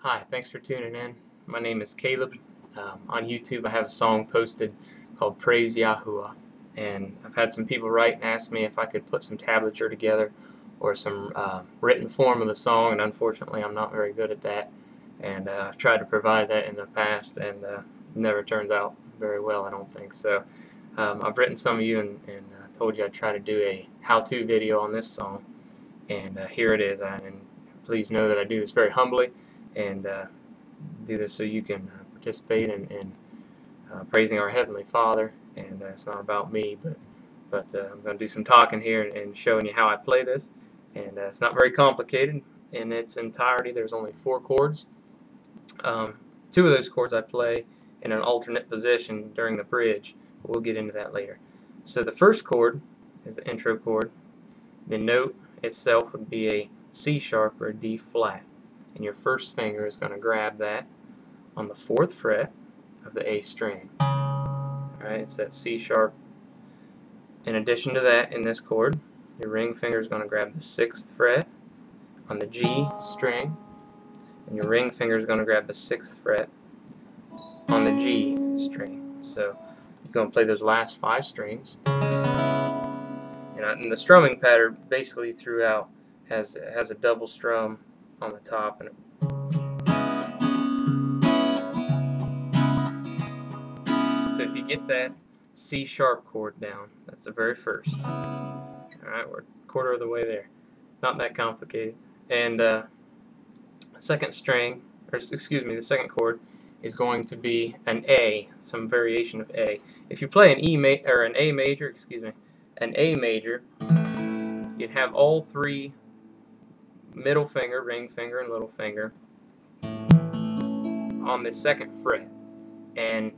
Hi, thanks for tuning in. My name is Caleb. On YouTube, I have a song posted called Praise YaHuWaH, and I've had some people write and ask me if I could put some tablature together or some written form of the song, and unfortunately, I'm not very good at that. And I've tried to provide that in the past, and never turns out very well, I don't think. So I've written some of you and told you I'd try to do a how-to video on this song, and here it is. And please know that I do this very humbly, and do this so you can participate in praising our Heavenly Father. And it's not about me, but I'm going to do some talking here and showing you how I play this. And it's not very complicated in its entirety. There's only 4 chords. 2 of those chords I play in an alternate position during the bridge. We'll get into that later. So the first chord is the intro chord. The note itself would be a C sharp or a D flat, and your first finger is going to grab that on the 4th fret of the A string. Alright, it's that C sharp. In addition to that, in this chord, your ring finger is going to grab the 6th fret on the G string, and your ring finger is going to grab the 6th fret on the G string. So you're going to play those last 5 strings. And the strumming pattern basically throughout has a double strum on the top, and so if you get that C sharp chord down, that's the very first. Alright, we're a quarter of the way there. Not that complicated. And second string, or excuse me, the second chord is going to be an A, some variation of A. If you play an an A major, you'd have all 3 middle finger, ring finger, and little finger on the 2nd fret, and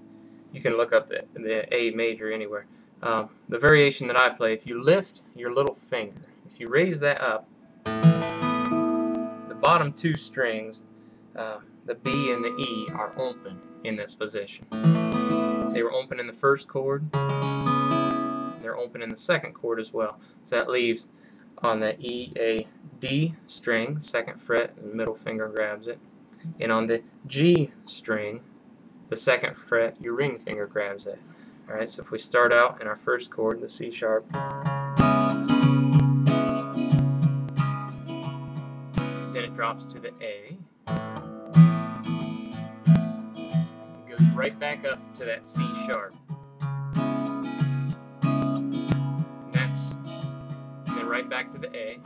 you can look up the A major anywhere. The variation that I play, if you lift your little finger, if you raise that up, the bottom 2 strings, the B and the E, are open in this position. They were open in the first chord. They're open in the second chord as well. So that leaves on the E, A, D string, 2nd fret, the middle finger grabs it. And on the G string, the 2nd fret, your ring finger grabs it. Alright, so if we start out in our first chord, the C sharp, then it drops to the A. It goes right back up to that C sharp. And then right back to the A.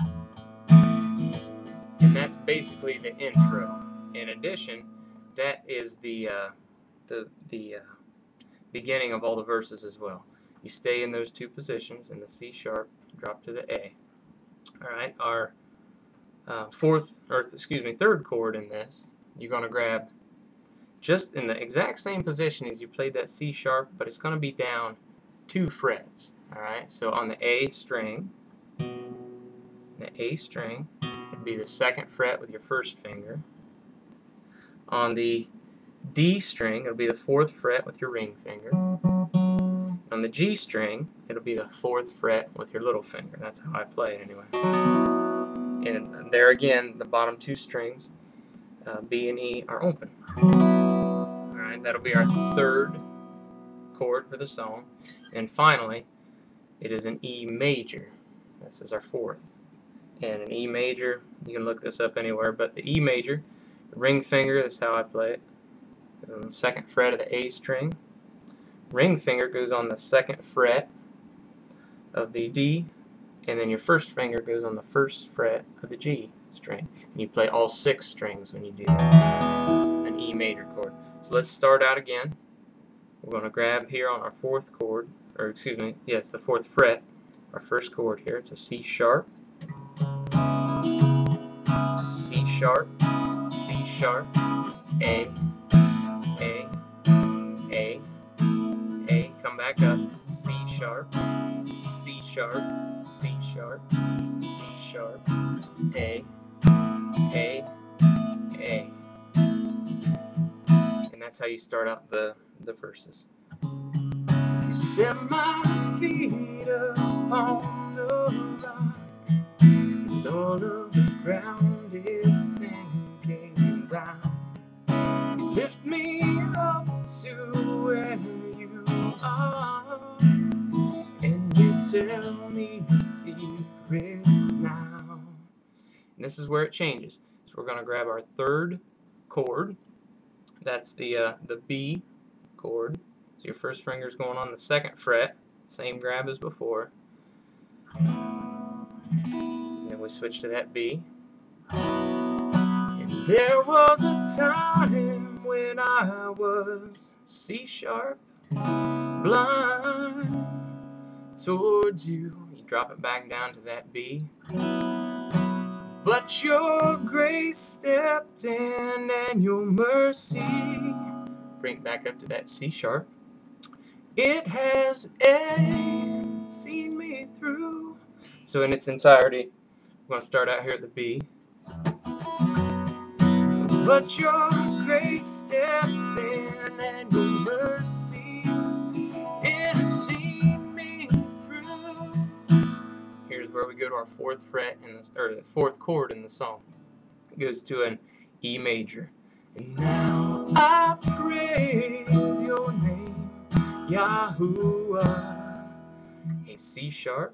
And that's basically the intro. In addition, that is the beginning of all the verses as well. You stay in those 2 positions, in the C sharp, drop to the A. Alright, our third chord in this, you're going to grab just in the exact same position as you played that C sharp, but it's going to be down 2 frets. Alright, so on the A string, would be the 2nd fret with your first finger. On the D string, it'll be the 4th fret with your ring finger. On the G string, it'll be the 4th fret with your little finger. That's how I play it anyway. And there again, the bottom 2 strings, B and E, are open. Alright, that'll be our 3rd chord for the song. And finally, it is an E major. This is our 4th. And an E major, you can look this up anywhere, but the E major, the ring finger, is how I play it. On the 2nd fret of the A string. Ring finger goes on the 2nd fret of the D, and then your first finger goes on the 1st fret of the G string. And you play all 6 strings when you do that. An E major chord. So let's start out again. We're going to grab here on our 4th chord, or excuse me, yes, the 4th fret, our first chord here. It's a C sharp, C sharp, C sharp, A, come back up, C sharp, C sharp, C sharp, C sharp, A. And that's how you start out the verses. You set my feet up on the rock, and all of the ground is sinking down. And this is where it changes. So we're going to grab our third chord. That's the B chord. So your first finger is going on the second fret, same grab as before. And then we switch to that B. And there was a time when I was C sharp blind towards you. You drop it back down to that B. But your grace stepped in and your mercy bring it back up to that C sharp. It has seen me through. So in its entirety, we're going to start out here at the B. But your grace stepped in and your mercy, it has seen me through. Here's where we go to our fourth fret or the fourth chord in the song. It goes to an E major. And now I praise your name, YaHuWaH. A C sharp,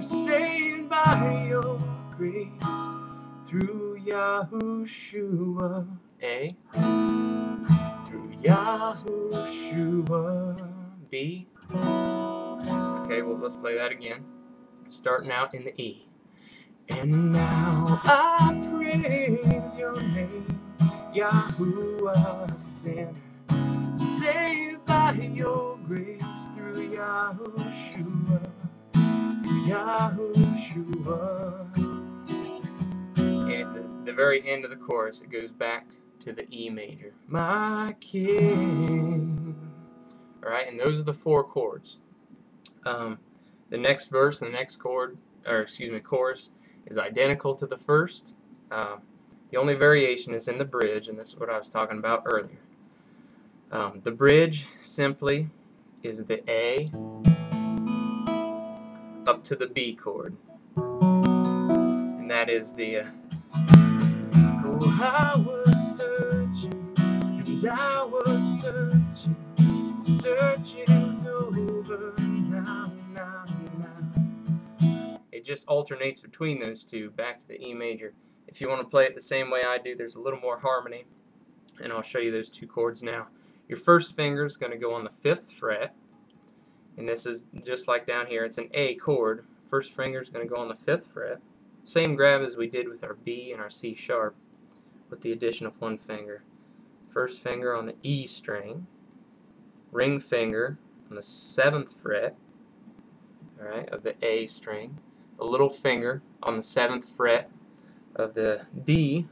saved by your grace through YaHuWaH. A, through YaHuWaH. B. Okay, well, let's play that again. Starting out in the E. And now I praise your name, YaHuWaH, sinner, saved by your grace through YaHuWaH, through YaHuWaH. And at the very end of the chorus, it goes back to the E major, my King. All right, and those are the four chords. The next verse and the next chorus is identical to the first. The only variation is in the bridge, and this is what I was talking about earlier. The bridge simply is the A up to the B chord, and that is the oh, I was searching, and I was searching, searching's over now. It just alternates between those two, back to the E major. If you want to play it the same way I do, there's a little more harmony, and I'll show you those two chords now. Your first finger is going to go on the 5th fret, and this is just like down here. It's an A chord. First finger is going to go on the 5th fret. Same grab as we did with our B and our C sharp, with the addition of one finger. First finger on the E string, ring finger on the 7th fret, all right, of the A string, the little finger on the 7th fret of the D,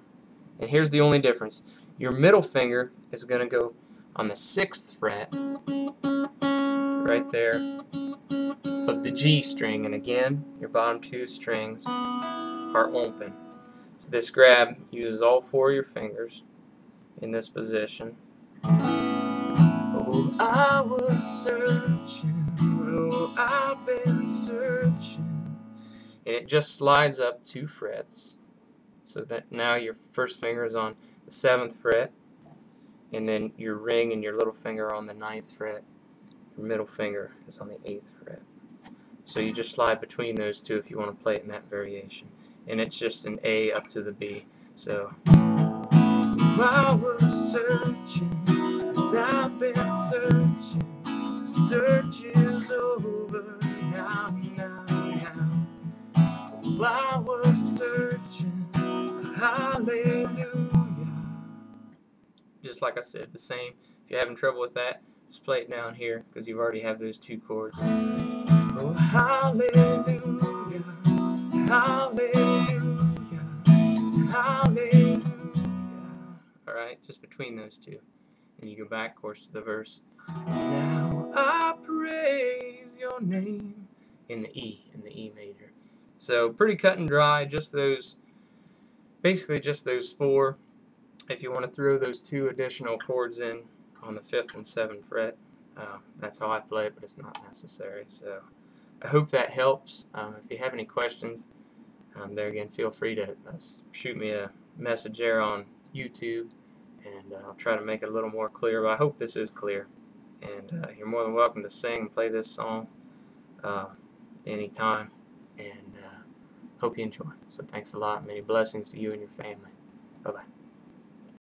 and here's the only difference. Your middle finger is going to go on the 6th fret, right there, of the G string, and again, your bottom two strings are open. So this grab uses all four of your fingers in this position. Oh, I was searching, oh, I've been searching. And it just slides up 2 frets, so that now your first finger is on the 7th fret, and then your ring and your little finger are on the 9th fret. Your middle finger is on the 8th fret. So you just slide between those two if you want to play it in that variation. And it's just an A up to the B. So I was searching, I've been searching, search is over now. I was searching, hallelujah. Just like I said, the same. If you're having trouble with that, just play it down here, because you already have those two chords. Oh, hallelujah, hallelujah, hallelujah. Alright, just between those two. And you go back, of course, to the verse. Now I praise your name in the E major. So pretty cut and dry, just those, basically just those four. If you want to throw those two additional chords in on the 5th and 7th fret, that's how I play it, but it's not necessary. So I hope that helps. If you have any questions, there again, feel free to shoot me a message there on YouTube, and I'll try to make it a little more clear, but I hope this is clear. And you're more than welcome to sing and play this song anytime. And hope you enjoy. So thanks a lot. Many blessings to you and your family. Bye-bye.